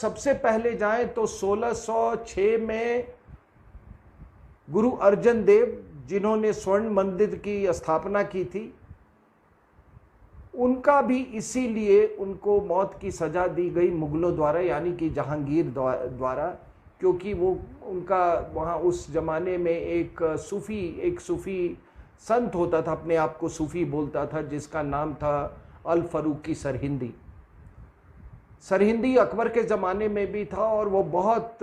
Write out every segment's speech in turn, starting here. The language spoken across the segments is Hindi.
सबसे पहले जाएं तो 1606 में गुरु अर्जन देव, जिन्होंने स्वर्ण मंदिर की स्थापना की थी, उनका भी इसीलिए उनको मौत की सजा दी गई मुगलों द्वारा, यानी कि जहांगीर द्वारा, क्योंकि वो उनका वहाँ उस जमाने में एक सूफी संत होता था, अपने आप को सूफी बोलता था, जिसका नाम था अल फरूकी सरहिंदी। सरहिंदी अकबर के ज़माने में भी था और वो बहुत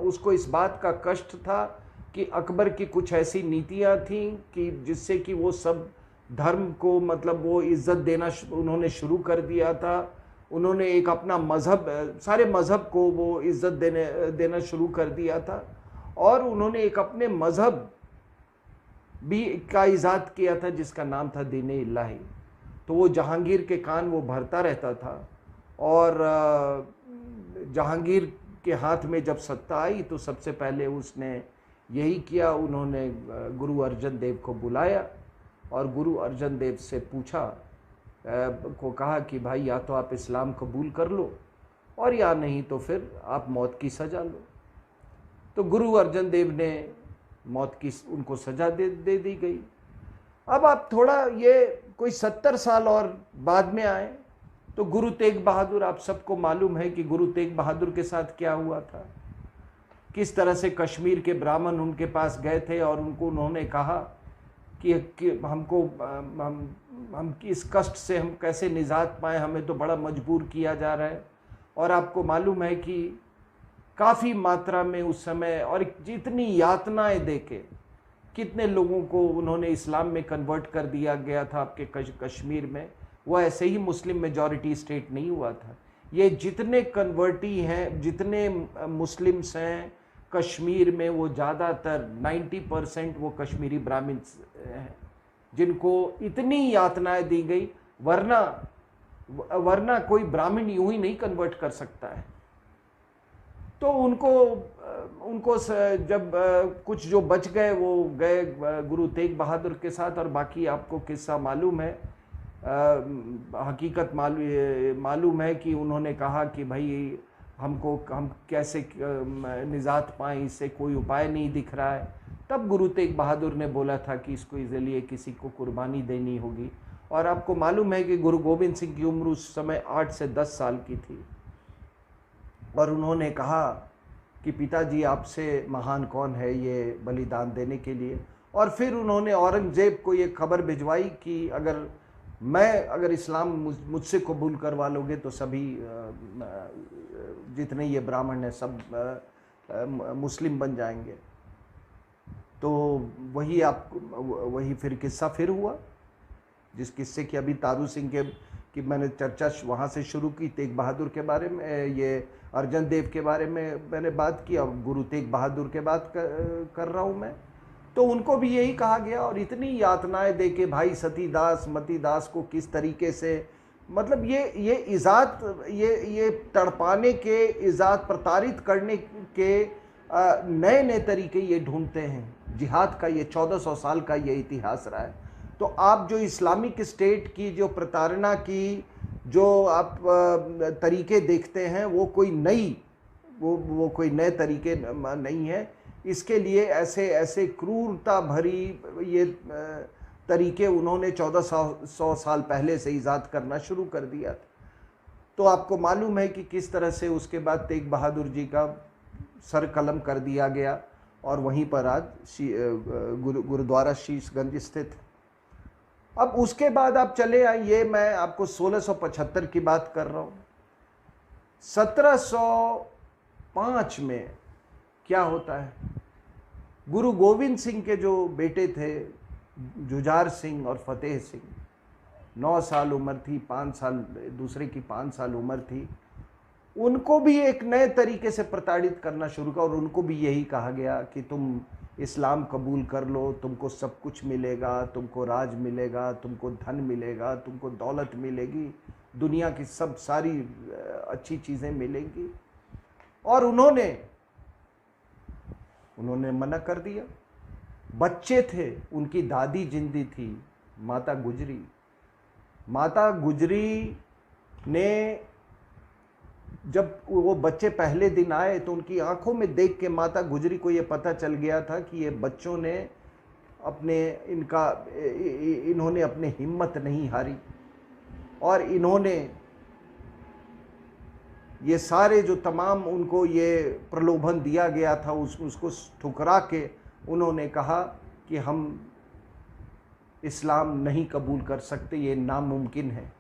उसको इस बात का कष्ट था कि अकबर की कुछ ऐसी नीतियां थीं कि जिससे कि वो सब धर्म को, मतलब वो इज्जत देना उन्होंने शुरू कर दिया था। उन्होंने एक अपना मज़हब, सारे मज़हब को वो इज्जत देना शुरू कर दिया था, और उन्होंने एक अपने मज़हब भी का इजाद किया था जिसका नाम था दीन-ए इलाही। तो वो जहांगीर के कान वो भरता रहता था, और जहांगीर के हाथ में जब सत्ता आई तो सबसे पहले उसने यही किया, उन्होंने गुरु अर्जन देव को बुलाया और गुरु अर्जन देव से पूछा, को कहा कि भाई या तो आप इस्लाम कबूल कर लो और या नहीं तो फिर आप मौत की सज़ा लो। तो गुरु अर्जन देव ने मौत की उनको सज़ा दे दी गई। अब आप थोड़ा ये कोई 70 साल और बाद में आए तो गुरु तेग बहादुर, आप सबको मालूम है कि गुरु तेग बहादुर के साथ क्या हुआ था, किस तरह से कश्मीर के ब्राह्मण उनके पास गए थे और उन्होंने कहा कि हमको हम इस कष्ट से हम कैसे निजात पाएं, हमें तो बड़ा मजबूर किया जा रहा है। और आपको मालूम है कि काफ़ी मात्रा में उस समय, और जितनी यातनाएं देके कितने लोगों को उन्होंने इस्लाम में कन्वर्ट कर दिया गया था आपके कश्मीर में। वो ऐसे ही मुस्लिम मेजॉरिटी स्टेट नहीं हुआ था। ये जितने कन्वर्टी हैं, जितने मुस्लिम्स हैं कश्मीर में, वो ज़्यादातर 90% वो कश्मीरी ब्राह्मण हैं जिनको इतनी यातनाएं दी गई, वरना कोई ब्राह्मण यूं ही नहीं कन्वर्ट कर सकता है। तो उनको जब कुछ जो बच गए वो गए गुरु तेग बहादुर के साथ, और बाकी आपको किस्सा मालूम है, हकीकत मालूम है कि उन्होंने कहा कि भाई हम कैसे निजात पाएं, इससे कोई उपाय नहीं दिख रहा है। तब गुरु तेग बहादुर ने बोला था कि इसको लिए किसी को कुर्बानी देनी होगी। और आपको मालूम है कि गुरु गोविंद सिंह की उम्र उस समय 8 से 10 साल की थी, और उन्होंने कहा कि पिताजी आपसे महान कौन है ये बलिदान देने के लिए। और फिर उन्होंने औरंगजेब को ये खबर भिजवाई कि अगर इस्लाम मुझसे कबूल करवा लोगे तो सभी जितने ये ब्राह्मण हैं सब मुस्लिम बन जाएंगे। तो वही फिर किस्सा फिर हुआ, जिस किस्से की अभी तारू सिंह की मैंने चर्चा वहाँ से शुरू की, तेग बहादुर के बारे में, ये अर्जन देव के बारे में मैंने बात की, और गुरु तेग बहादुर के बात कर रहा हूँ मैं। तो उनको भी यही कहा गया, और इतनी यातनाएं दे के भाई सतीदास मतीदास को किस तरीके से, मतलब ये इजात, ये तड़पाने के, इजात प्रताड़ित करने के नए नए तरीके ये ढूंढते हैं। जिहाद का ये 1400 साल का ये इतिहास रहा है। तो आप जो इस्लामिक स्टेट की जो प्रताड़ना की जो आप तरीके देखते हैं, वो कोई नए तरीके नहीं है। इसके लिए ऐसे क्रूरता भरी ये तरीके उन्होंने 1400 साल पहले से ईजाद करना शुरू कर दिया था। तो आपको मालूम है कि किस तरह से उसके बाद तेग बहादुर जी का सर कलम कर दिया गया, और वहीं पर आज गुरुद्वारा शीशगंज स्थित। अब उसके बाद आप चले आए, ये मैं आपको 1675 की बात कर रहा हूँ। 1705 में क्या होता है, गुरु गोविंद सिंह के जो बेटे थे जुझार सिंह और फतेह सिंह, 9 साल उम्र थी, 5 साल दूसरे की 5 साल उम्र थी, उनको भी एक नए तरीके से प्रताड़ित करना शुरू किया। और उनको भी यही कहा गया कि तुम इस्लाम कबूल कर लो, तुमको सब कुछ मिलेगा, तुमको राज मिलेगा, तुमको धन मिलेगा, तुमको दौलत मिलेगी, दुनिया की सारी अच्छी चीज़ें मिलेंगी। और उन्होंने मना कर दिया। बच्चे थे, उनकी दादी जिंदी थी, माता गुजरी ने जब वो बच्चे पहले दिन आए तो उनकी आंखों में देख के माता गुजरी को ये पता चल गया था कि ये बच्चों ने इन्होंने अपने हिम्मत नहीं हारी, और इन्होंने ये सारे जो तमाम उनको ये प्रलोभन दिया गया था उसको ठुकरा के उन्होंने कहा कि हम इस्लाम नहीं कबूल कर सकते, ये नामुमकिन है।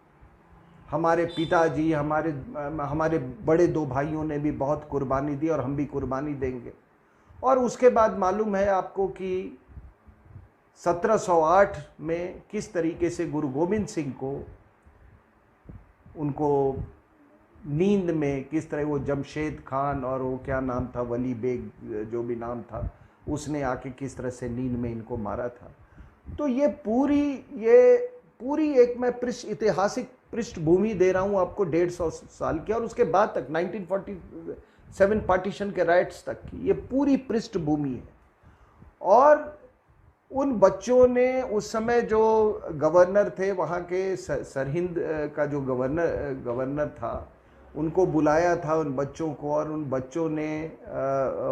हमारे पिताजी, हमारे बड़े दो भाइयों ने भी बहुत कुर्बानी दी और हम भी कुर्बानी देंगे। और उसके बाद मालूम है आपको कि 1708 में किस तरीके से गुरु गोविंद सिंह को उनको नींद में किस तरह वो जमशेद खान और वो क्या नाम था, वली बेग जो भी नाम था, उसने आके किस तरह से नींद में इनको मारा था। तो ये पूरी एक मैं ऐतिहासिक पृष्ठभूमि दे रहा हूँ आपको 150 साल की, और उसके बाद तक 1947 पार्टीशन के राइट्स तक की ये पूरी पृष्ठभूमि है। और उन बच्चों ने उस समय जो गवर्नर थे वहाँ के, सरहिंद का जो गवर्नर था, उनको बुलाया था उन बच्चों को, और उन बच्चों ने,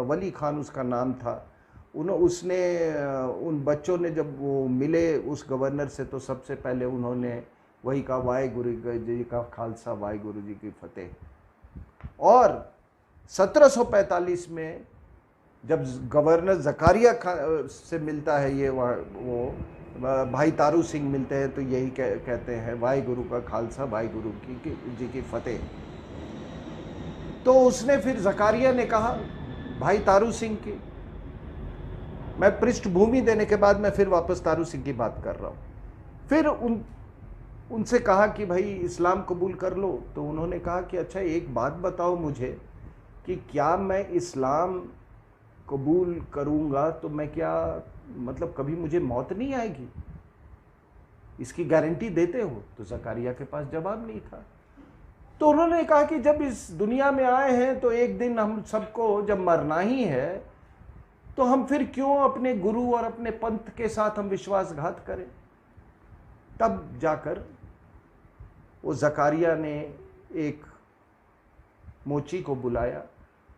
वली खान उसका नाम था, उसने उन बच्चों ने जब वो मिले उस गवर्नर से तो सबसे पहले उन्होंने वही कहा, वाहेगुरु जी का खालसा, वाहेगुरु जी की फतेह। और 1745 में जब गवर्नर ज़कारिया से मिलता है ये वो भाई तारू सिंह मिलते हैं तो यही कहते हैं, वाहेगुरु का खालसा, वाहेगुरु जी की फतेह। तो उसने फिर ज़कारिया ने कहा भाई तारू सिंह की, मैं पृष्ठभूमि देने के बाद मैं फिर वापस तारू सिंह की बात कर रहा हूँ, फिर उनसे कहा कि भाई इस्लाम कबूल कर लो। तो उन्होंने कहा कि अच्छा एक बात बताओ मुझे कि क्या मैं इस्लाम कबूल करूँगा तो मैं क्या, मतलब कभी मुझे मौत नहीं आएगी, इसकी गारंटी देते हो? तो ज़कारिया के पास जवाब नहीं था। तो उन्होंने कहा कि जब इस दुनिया में आए हैं तो एक दिन हम सबको जब मरना ही है तो हम फिर क्यों अपने गुरु और अपने पंथ के साथ हम विश्वासघात करें। तब जाकर वो ज़कारिया ने एक मोची को बुलाया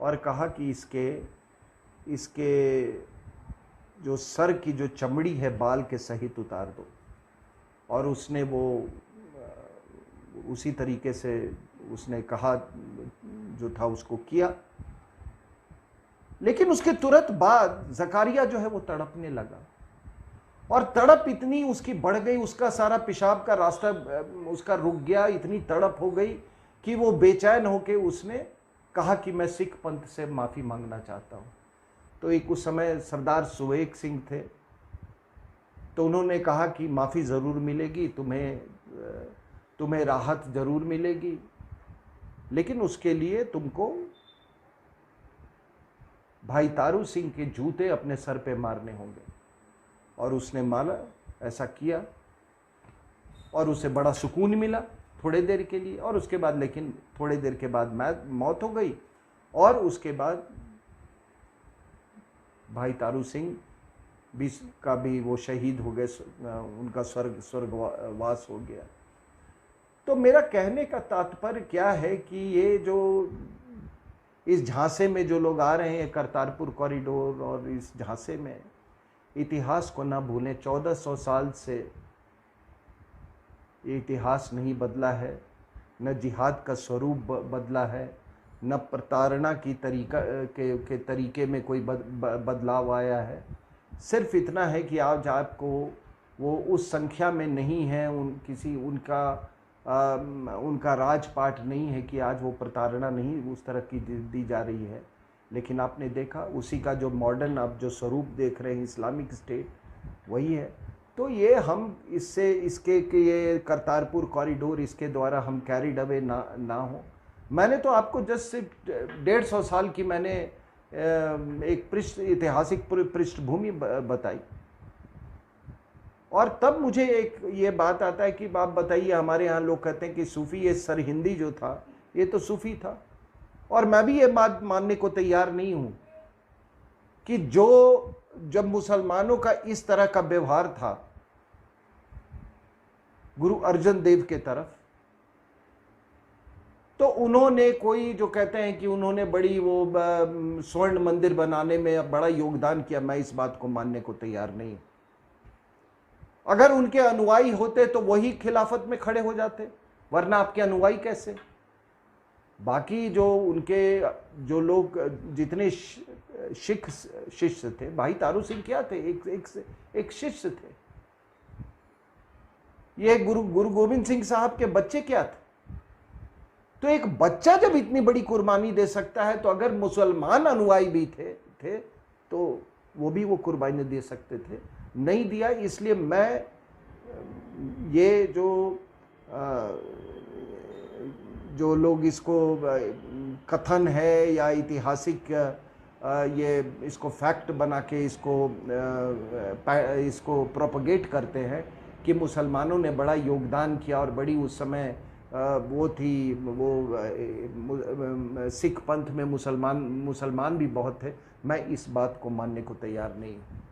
और कहा कि इसके जो सर की जो चमड़ी है बाल के सहित उतार दो। और उसने वो उसी तरीके से उसने कहा जो था उसको किया। लेकिन उसके तुरंत बाद ज़कारिया जो है वो तड़पने लगा, और तड़प इतनी उसकी बढ़ गई, उसका सारा पेशाब का रास्ता उसका रुक गया, इतनी तड़प हो गई कि वो बेचैन होके उसने कहा कि मैं सिख पंथ से माफ़ी मांगना चाहता हूँ। तो एक उस समय सरदार सुवेग सिंह थे, तो उन्होंने कहा कि माफ़ी ज़रूर मिलेगी, तुम्हें राहत ज़रूर मिलेगी, लेकिन उसके लिए तुमको भाई तारू सिंह के जूते अपने सर पे मारने होंगे। और उसने माना, ऐसा किया, और उसे बड़ा सुकून मिला थोड़े देर के लिए। और उसके बाद, लेकिन थोड़े देर के बाद मौत हो गई, और उसके बाद भाई तारू सिंह भी वो शहीद हो गए, उनका स्वर्गवास हो गया। तो मेरा कहने का तात्पर्य क्या है कि ये जो इस झांसे में जो लोग आ रहे हैं, करतारपुर कॉरिडोर और इस झांसे में, इतिहास को ना भूलें। 1400 साल से ये इतिहास नहीं बदला है, न जिहाद का स्वरूप बदला है, न प्रताड़ना की के तरीके में कोई बदलाव आया है। सिर्फ इतना है कि आज आपको वो उस संख्या में नहीं है, उनका राजपाट नहीं है कि आज वो प्रताड़ना नहीं उस तरह की दी जा रही है। लेकिन आपने देखा उसी का जो मॉडर्न आप जो स्वरूप देख रहे हैं, इस्लामिक स्टेट, वही है। तो ये हम ये करतारपुर कॉरिडोर, इसके द्वारा हम कैरिड अवे ना हो। मैंने तो आपको जस्ट सिर्फ 150 साल की मैंने एक ऐतिहासिक पृष्ठभूमि बताई। और तब मुझे एक ये बात आता है कि आप बताइए, हमारे यहाँ लोग कहते हैं कि सूफ़ी, ये सरहिंदी जो था ये तो सूफ़ी था। और मैं भी ये बात मानने को तैयार नहीं हूँ कि जब मुसलमानों का इस तरह का व्यवहार था गुरु अर्जन देव के तरफ, तो उन्होंने कोई जो कहते हैं कि उन्होंने बड़ी वो स्वर्ण मंदिर बनाने में बड़ा योगदान किया, मैं इस बात को मानने को तैयार नहीं। अगर उनके अनुयायी होते तो वही खिलाफत में खड़े हो जाते, वरना आपके अनुयायी कैसे? बाकी जो उनके जो लोग जितने सिख शिष्य थे, भाई तारू सिंह क्या थे? एक शिष्य थे। ये गुरु गोविंद सिंह साहब के बच्चे क्या थे? तो एक बच्चा जब इतनी बड़ी कुर्बानी दे सकता है, तो अगर मुसलमान अनुयायी भी थे तो वो भी वो कुर्बानी दे सकते थे, नहीं दिया। इसलिए मैं ये जो लोग इसको कथन है या ऐतिहासिक ये इसको फैक्ट बना के इसको प्रोपगेट करते हैं कि मुसलमानों ने बड़ा योगदान किया और बड़ी उस समय वो सिख पंथ में मुसलमान भी बहुत थे, मैं इस बात को मानने को तैयार नहीं हूँ।